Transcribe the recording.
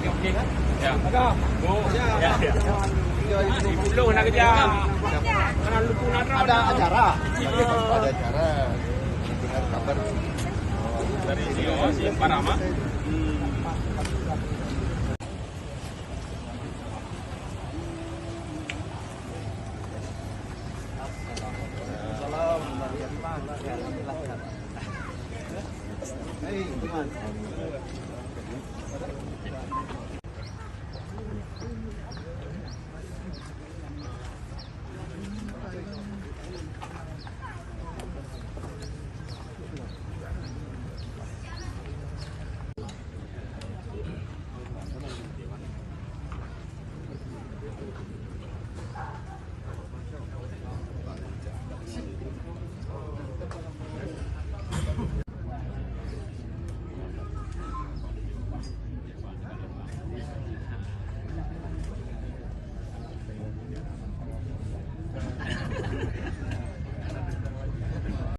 Okey kan? Ya. Ada. Oh, ya. Ibu belum nak kerja. Karena lupa nak Ada acara. Ada acara benar kabar Dari si Parama. Hei, gimana?